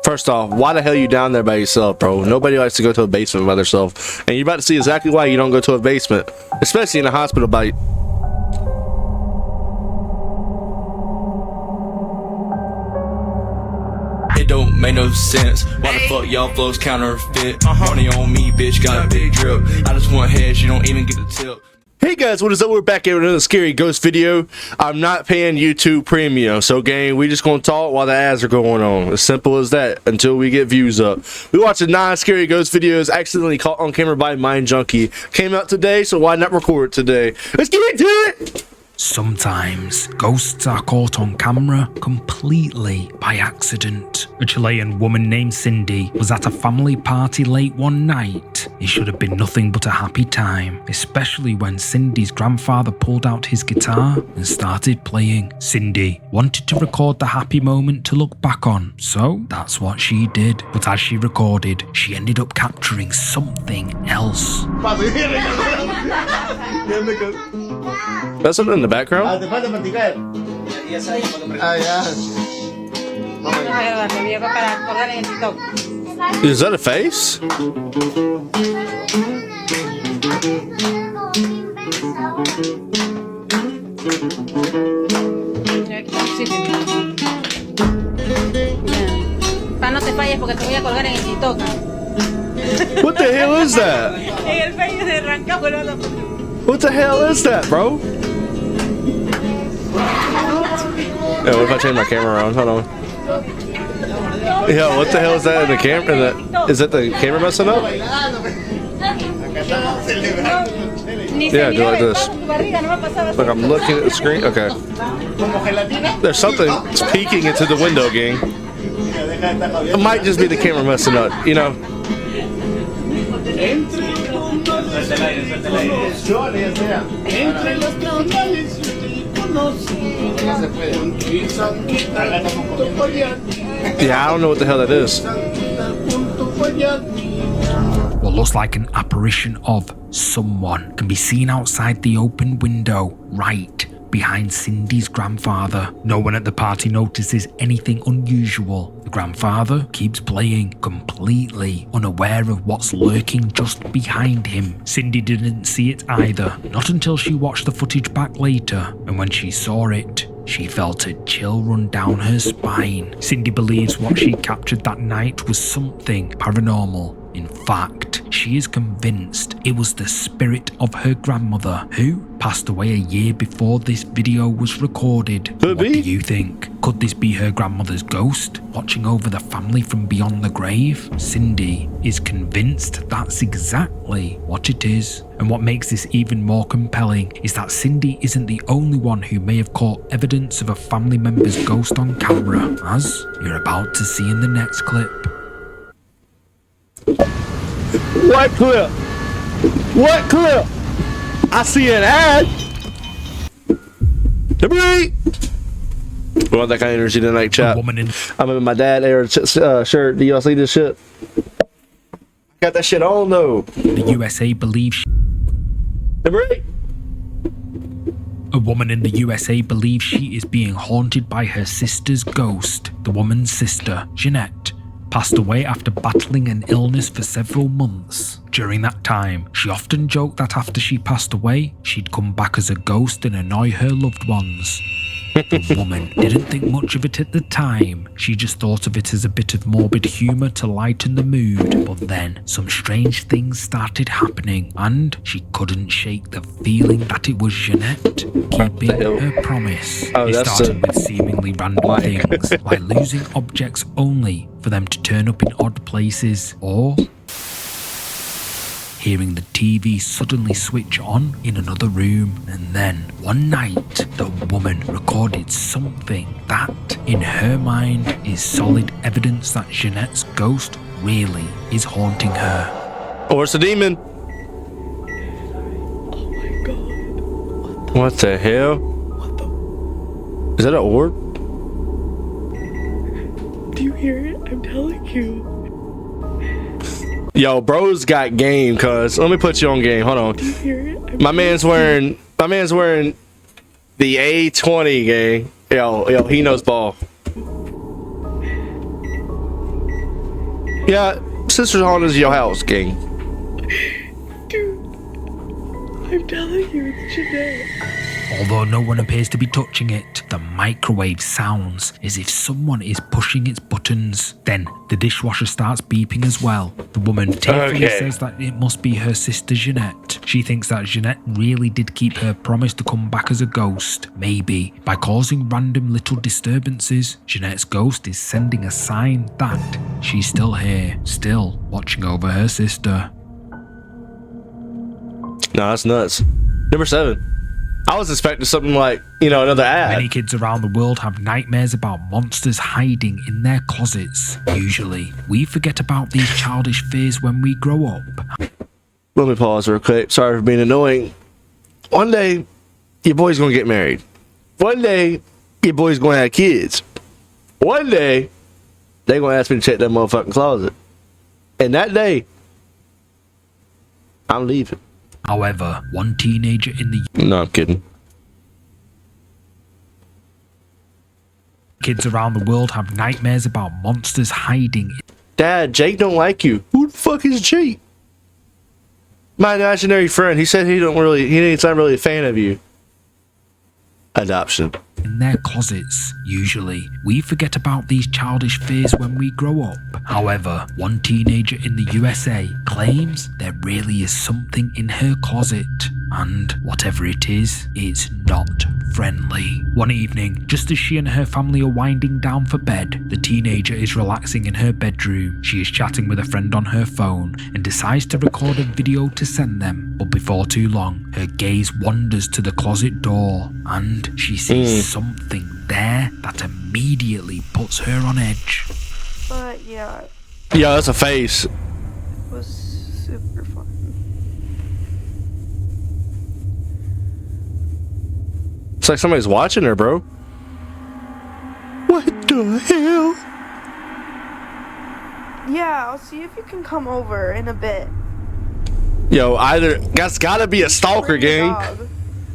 First off, why the hell are you down there by yourself, bro? Nobody likes to go to a basement by themselves. And you're about to see exactly why you don't go to a basement, especially in a hospital by. It don't make no sense. Why the fuck y'all flows counterfeit? Money on me, bitch, got a big drip. I just want heads, you don't even get the tip. Hey guys, what is up? We're back here with another scary ghost video. I'm not paying YouTube premium, so gang, we just gonna talk while the ads are going on. As simple as that, until we get views up. We watching 9 scary ghost videos, accidentally caught on camera by Mind Junkie. Came out today, so why not record it today? Let's get into it! Sometimes, ghosts are caught on camera completely by accident. A Chilean woman named Cindy was at a family party late one night. It should have been nothing but a happy time, especially when Cindy's grandfather pulled out his guitar and started playing. Cindy wanted to record the happy moment to look back on, so that's what she did. But as she recorded, she ended up capturing something else. That's something in the background? Is that a face? What the hell is that? What the hell is that, bro? Yeah, what if I change my camera around? Hold on. Yeah, what the hell is that in the camera? Is that the camera messing up? Yeah, do like this. Like I'm looking at the screen. Okay. There's something peeking into the window, gang. It might just be the camera messing up, you know. Yeah, I don't know what the hell that is. What looks like an apparition of someone can be seen outside the open window right behind Cindy's grandfather. No one at the party notices anything unusual. The grandfather keeps playing, completely unaware of what's lurking just behind him. Cindy didn't see it either, not until she watched the footage back later, and when she saw it, she felt a chill run down her spine. Cindy believes what she captured that night was something paranormal. In fact, she is convinced it was the spirit of her grandmother, who passed away a year before this video was recorded. What do you think? Could this be her grandmother's ghost, watching over the family from beyond the grave? Cindy is convinced that's exactly what it is. And what makes this even more compelling is that Cindy isn't the only one who may have caught evidence of a family member's ghost on camera, as you're about to see in the next clip. What clip? What clip? I see an ad. We want that kind of energy tonight, chat. I'm in my dad era shirt. Do y'all see this shit? Got that shit on though. The USA believes. A woman in the USA believes she is being haunted by her sister's ghost. The woman's sister, Jeanette, passed away after battling an illness for several months. During that time, she often joked that after she passed away, she'd come back as a ghost and annoy her loved ones. The woman didn't think much of it at the time. She just thought of it as a bit of morbid humour to lighten the mood. But then, some strange things started happening, and she couldn't shake the feeling that it was Jeanette keeping her promise. It started with seemingly random things, like losing objects only for them to turn up in odd places, or hearing the TV suddenly switch on in another room. And then, one night, the woman recorded something that, in her mind, is solid evidence that Jeanette's ghost really is haunting her. Or it's a demon. Oh my god. What the hell? What the? Is that an orb? Do you hear it? I'm telling you. Yo, bro's got game, cuz. Let me put you on game. Hold on. Do you hear it? My man's wearing the A20, gang. Yo, he knows ball. Yeah, Sister's haunted your house, gang. Dude, I'm telling you, it's Jeanette. Although no one appears to be touching it, the microwave sounds as if someone is pushing its buttons. Then the dishwasher starts beeping as well. The woman tearfully says that it must be her sister Jeanette. She thinks that Jeanette really did keep her promise to come back as a ghost. Maybe by causing random little disturbances, Jeanette's ghost is sending a sign that she's still here, still watching over her sister. No, that's nuts. Number 7. I was expecting something like, you know, another ad. Many kids around the world have nightmares about monsters hiding in their closets. Usually, we forget about these childish fears when we grow up. Let me pause real quick. Sorry for being annoying. One day, your boy's gonna get married. One day, your boy's gonna have kids. One day, they're gonna ask me to check that motherfucking closet. And that day, I'm leaving. However, one teenager in the No, I'm kidding. kids around the world have nightmares about monsters hiding. Dad, Jake don't like you. Who the fuck is Jake? My imaginary friend. He said he's not really a fan of you. Adoption. In their closets. Usually, we forget about these childish fears when we grow up. However, one teenager in the USA claims there really is something in her closet, and whatever it is, it's not friendly. One evening, just as she and her family are winding down for bed, the teenager is relaxing in her bedroom. She is chatting with a friend on her phone and decides to record a video to send them. But before too long, her gaze wanders to the closet door and she sees something there that immediately puts her on edge. But yeah, Yeah, that's a face. it was super fun. It's like somebody's watching her, bro. What the hell? Yeah, I'll see if you can come over in a bit. Yo, that's gotta be a stalker, Bring the gang. dog.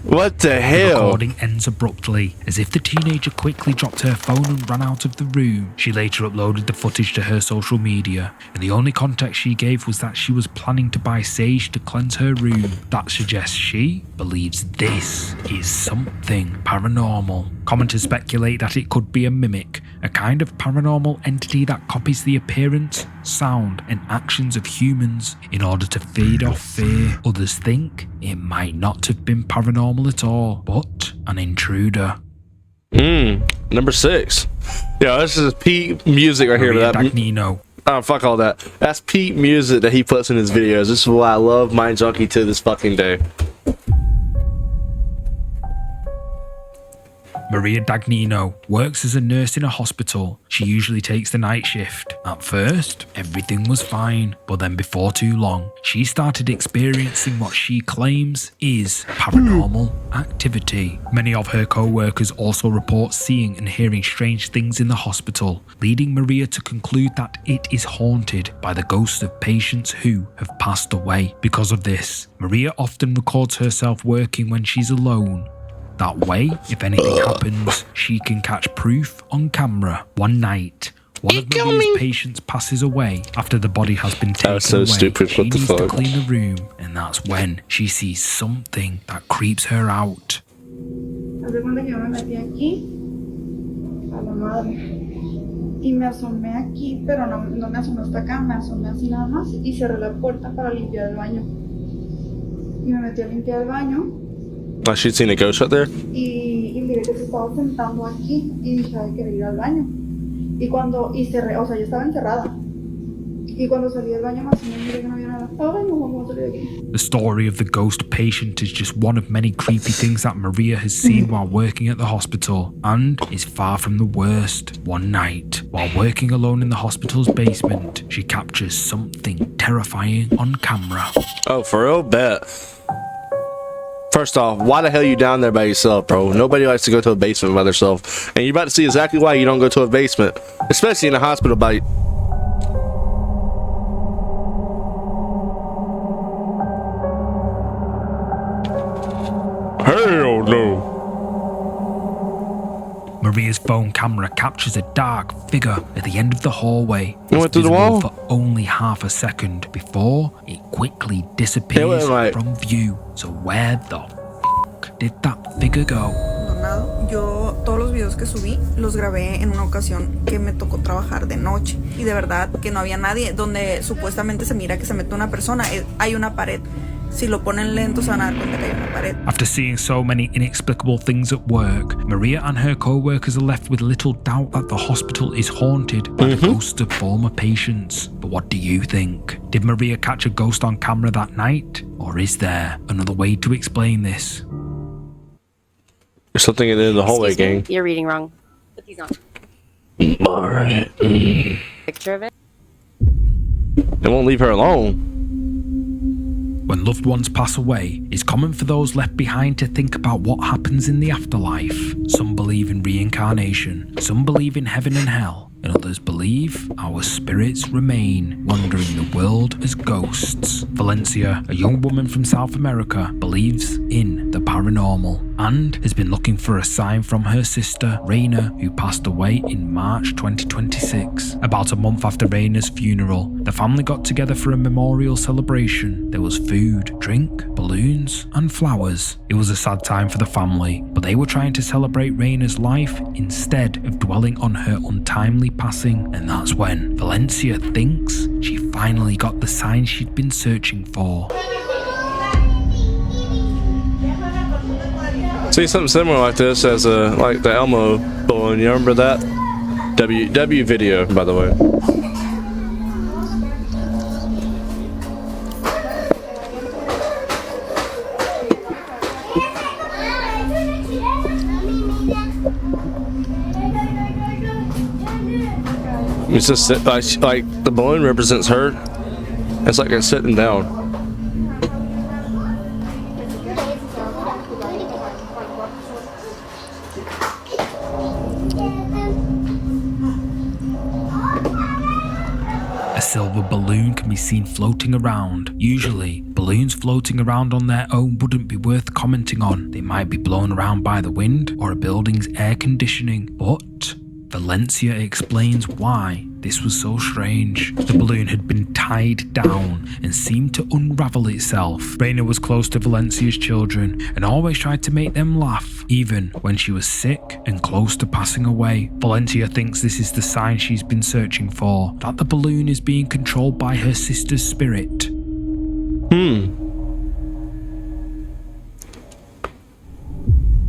What the The hell? recording ends abruptly, as if the teenager quickly dropped her phone and ran out of the room. She later uploaded the footage to her social media, and the only context she gave was that she was planning to buy sage to cleanse her room. That suggests she believes this is something paranormal. Commenters speculate that it could be a mimic, a kind of paranormal entity that copies the appearance, sound, and actions of humans in order to feed off fear. Others think it might not have been paranormal at all, but an intruder. Number 6. Yo, this is Pete music right here. Maria That, Dagnino. oh, fuck all that. That's Pete music that he puts in his videos. This is why I love Mind Junkie to this fucking day. Maria Dagnino works as a nurse in a hospital. She usually takes the night shift. At first, everything was fine, but then before too long, she started experiencing what she claims is paranormal activity. Many of her co-workers also report seeing and hearing strange things in the hospital, leading Maria to conclude that it is haunted by the ghosts of patients who have passed away. Because of this, Maria often records herself working when she's alone. That way, if anything happens, she can catch proof on camera. One night, one of Maria's patients passes away after the body has been taken was so away. stupid, She what the needs to fuck? clean the room, and that's when she sees something that creeps her out. Haz de cuenta que yo me metí aquí, a la madre, y me asomé aquí, pero no me asomé hasta acá, me asomé así nada más, y cerré la puerta para limpiar el baño. Y me metí a limpiar el baño, Like she'd seen a ghost right there? y miré que se estaba sentando aquí, y dije, ay, quería ir al baño. Y cerré, o sea, yo estaba encerrada. Y cuando salí del baño, más o menos miré que no había nada. Ay, no, vamos a salir de aquí. The story of the ghost patient is just one of many creepy things that Maria has seen while working at the hospital, and is far from the worst. One night, while working alone in the hospital's basement, she captures something terrifying on camera. Oh, for real? Bet. First off, why the hell are you down there by yourself, bro? Nobody likes to go to a basement by themselves. And you're about to see exactly why you don't go to a basement. Especially in a hospital by... Hell no. Maria's phone camera captures a dark figure at the end of the hallway. It went through the wall? For only half a second before it quickly disappears from view. So where the f did that figure go? Yo todos los videos que subí los grabé en una ocasión que me tocó trabajar de noche y de verdad que no había nadie, donde supuestamente se mira que se mete una persona, hay una pared. Si lo ponen lento se van a dar cuenta que hay una pared. After seeing so many inexplicable things at work, Maria and her co-workers are left with little doubt that the hospital is haunted by the ghosts of former patients. But what do you think? Did Maria catch a ghost on camera that night? Or is there another way to explain this? There's something in the hallway, gang. You're reading wrong. Put these on. Alright. Picture of it. They won't leave her alone. When loved ones pass away, it's common for those left behind to think about what happens in the afterlife. Some believe in reincarnation, some believe in heaven and hell, and others believe our spirits remain, wandering the world as ghosts. Valencia, a young woman from South America, believes in the paranormal and has been looking for a sign from her sister, Raina, who passed away in March 2026. About a month after Raina's funeral, the family got together for a memorial celebration. There was food, drink, balloons, and flowers. It was a sad time for the family, but they were trying to celebrate Raina's life instead of dwelling on her untimely passing, and that's when Valencia thinks she finally got the sign she'd been searching for. See something similar like this as like the Elmo balloon. You remember that? W video, by the way. It's just like the balloon represents her. It's like it's sitting down. A silver balloon can be seen floating around. Usually, balloons floating around on their own wouldn't be worth commenting on. They might be blown around by the wind or a building's air conditioning. But Valencia explains why this was so strange. The balloon had been tied down and seemed to unravel itself. Raina was close to Valencia's children and always tried to make them laugh, even when she was sick and close to passing away. Valencia thinks this is the sign she's been searching for, that the balloon is being controlled by her sister's spirit.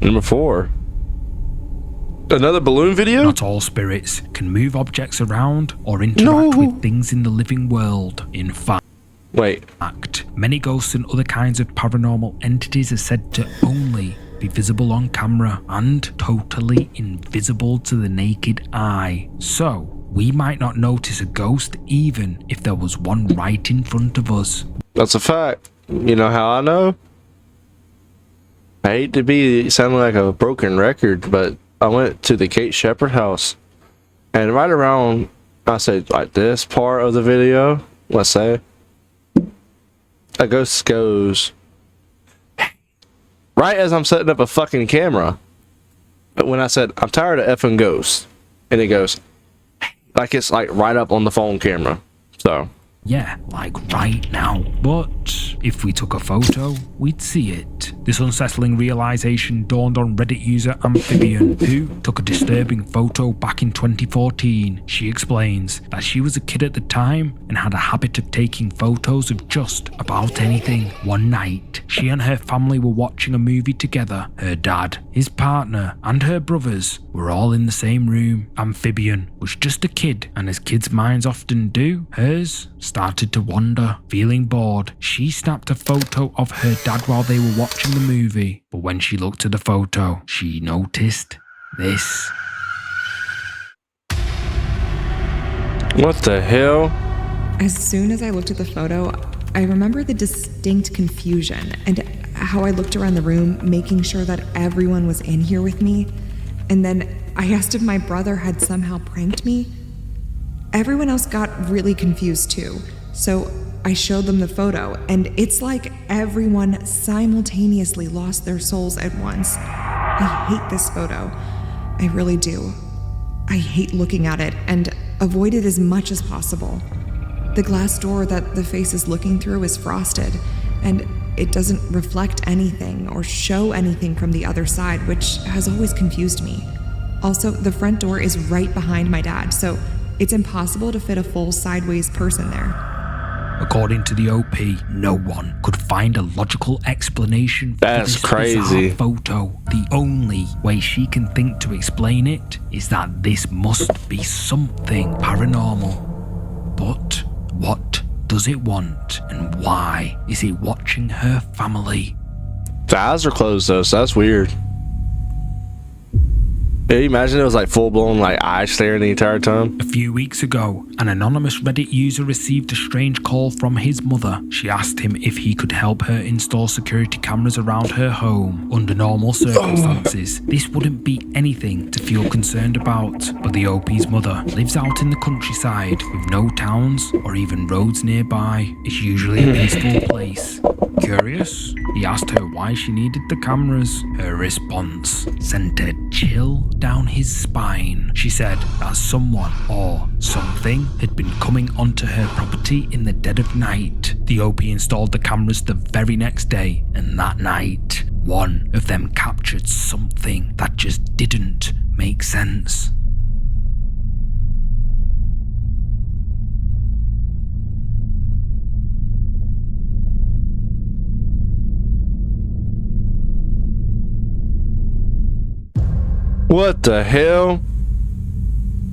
Number 4. Another balloon video? Not all spirits can move objects around or interact with things in the living world. In fact, many ghosts and other kinds of paranormal entities are said to only be visible on camera and totally invisible to the naked eye. So, we might not notice a ghost even if there was one right in front of us. That's a fact. You know how I know? I hate to be sounding like a broken record, but I went to the Kate Shepherd house, and right around, I say like this part of the video, let's say, a ghost goes right as I'm setting up a fucking camera. But when I said I'm tired of effing ghosts, and it goes like it's like right up on the phone camera. So yeah, like right now. But if we took a photo, we'd see it. This unsettling realization dawned on Reddit user Amphibian, who took a disturbing photo back in 2014. She explains that she was a kid at the time and had a habit of taking photos of just about anything. One night, she and her family were watching a movie together. Her dad, his partner, and her brothers were all in the same room. Amphibian was just a kid, and as kids' minds often do, hers started to wander. Feeling bored, she snapped a photo of her dad while they were watching the movie. But when she looked at the photo, she noticed this. What the hell? As soon as I looked at the photo, I remember the distinct confusion and how I looked around the room, making sure that everyone was in here with me. And then I asked if my brother had somehow pranked me. Everyone else got really confused too. So I showed them the photo, and it's like everyone simultaneously lost their souls at once. I hate this photo. I really do. I hate looking at it and avoid it as much as possible. The glass door that the face is looking through is frosted, and it doesn't reflect anything or show anything from the other side, which has always confused me. Also, the front door is right behind my dad, so it's impossible to fit a full sideways person there. According to the OP, no one could find a logical explanation for That's this crazy. bizarre photo. The only way she can think to explain it is that this must be something paranormal. But what does it want, and why is it watching her family? The eyes are closed though, so that's weird. Yeah, you imagine it was like full-blown like eye staring the entire time. A few weeks ago, an anonymous Reddit user received a strange call from his mother. She asked him if he could help her install security cameras around her home. Under normal circumstances, this wouldn't be anything to feel concerned about, but the OP's mother lives out in the countryside with no towns or even roads nearby. It's usually a peaceful place. Curious? He asked her why she needed the cameras. Her response sent a chill down his spine. She said that someone or something had been coming onto her property in the dead of night. The OP installed the cameras the very next day, and that night, one of them captured something that just didn't make sense. What the hell?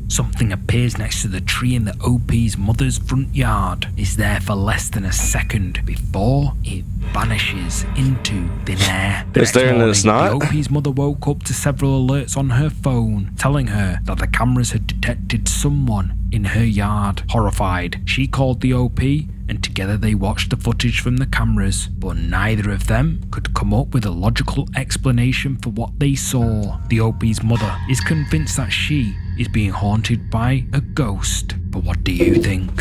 Something appears next to the tree in the OP's mother's front yard. It's there for less than a second before it vanishes into thin air. The It's next there and morning, it's not? the OP's mother woke up to several alerts on her phone telling her that the cameras had detected someone in her yard. Horrified, she called the OP, and together they watched the footage from the cameras, but neither of them could come up with a logical explanation for what they saw. The OP's mother is convinced that she is being haunted by a ghost. But what do you think?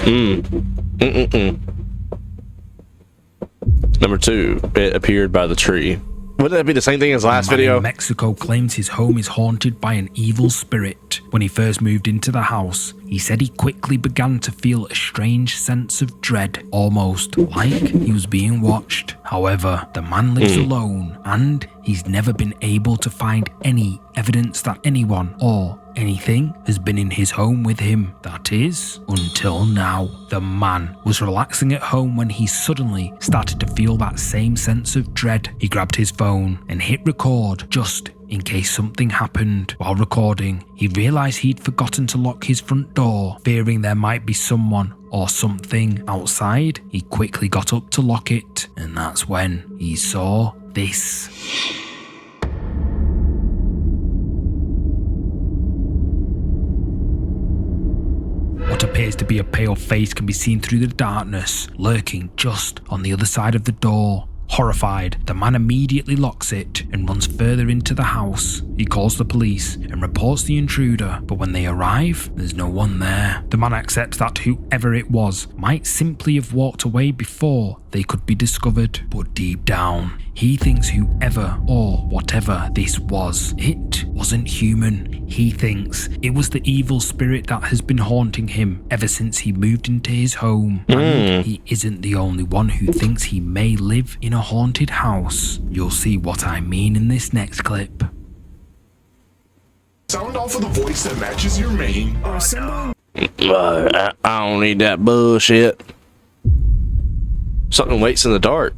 Number 2, it appeared by the tree. Wouldn't that be the same thing as last A man video? in Mexico claims his home is haunted by an evil spirit. When he first moved into the house, he said he quickly began to feel a strange sense of dread, almost like he was being watched. However, the man lives alone, and he's never been able to find any evidence that anyone or anything has been in his home with him. That is, until now. The man was relaxing at home when he suddenly started to feel that same sense of dread. He grabbed his phone and hit record just in case something happened. While recording, he realized he'd forgotten to lock his front door. Fearing there might be someone or something outside, he quickly got up to lock it, and that's when he saw this. What appears to be a pale face can be seen through the darkness, lurking just on the other side of the door. Horrified, the man immediately locks it and runs further into the house. He calls the police and reports the intruder, but when they arrive, there's no one there. The man accepts that whoever it was might simply have walked away before they could be discovered, but deep down, he thinks whoever or whatever this was, it wasn't human. He thinks it was the evil spirit that has been haunting him ever since he moved into his home. And he isn't the only one who thinks he may live in a haunted house. You'll see what I mean in this next clip. Sound off of the voice that matches your main or symbol. I don't need that bullshit. Something waits in the dark.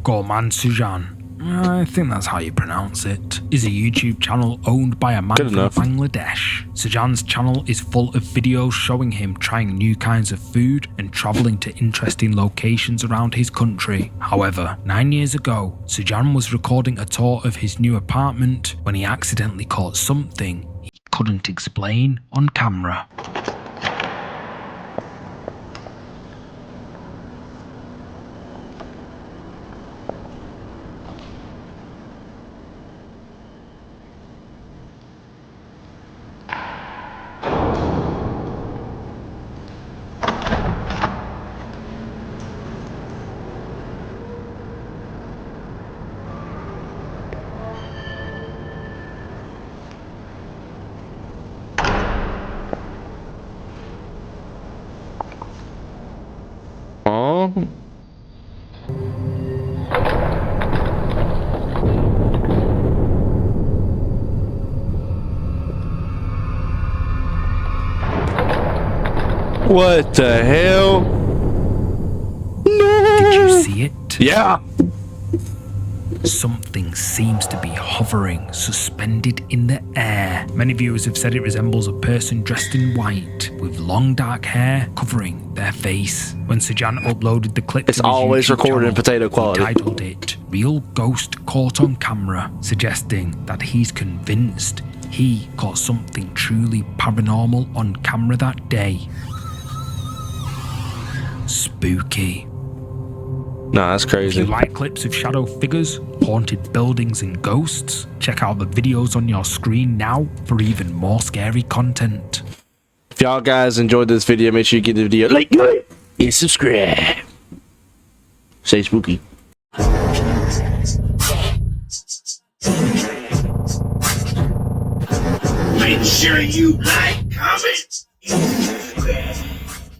Gorman Sujan, I think that's how you pronounce it, is a YouTube channel owned by a man Good from enough. Bangladesh. Sujan's channel is full of videos showing him trying new kinds of food and traveling to interesting locations around his country. However, 9 years ago, Sujan was recording a tour of his new apartment when he accidentally caught something he couldn't explain on camera. What the hell? Did you see it? Yeah. Something seems to be hovering, suspended in the air. Many viewers have said it resembles a person dressed in white with long dark hair covering their face. When Sajan uploaded the clip, It's to his always YouTube recorded in channel, potato quality. He titled it "Real Ghost Caught on Camera," suggesting that he's convinced he caught something truly paranormal on camera that day. Spooky. Nah, that's If crazy. you like clips of shadow figures, haunted buildings and ghosts, check out the videos on your screen now for even more scary content. If y'all guys enjoyed this video, make sure you give the video a like and subscribe. Stay spooky. Make sure you like, comment, and subscribe.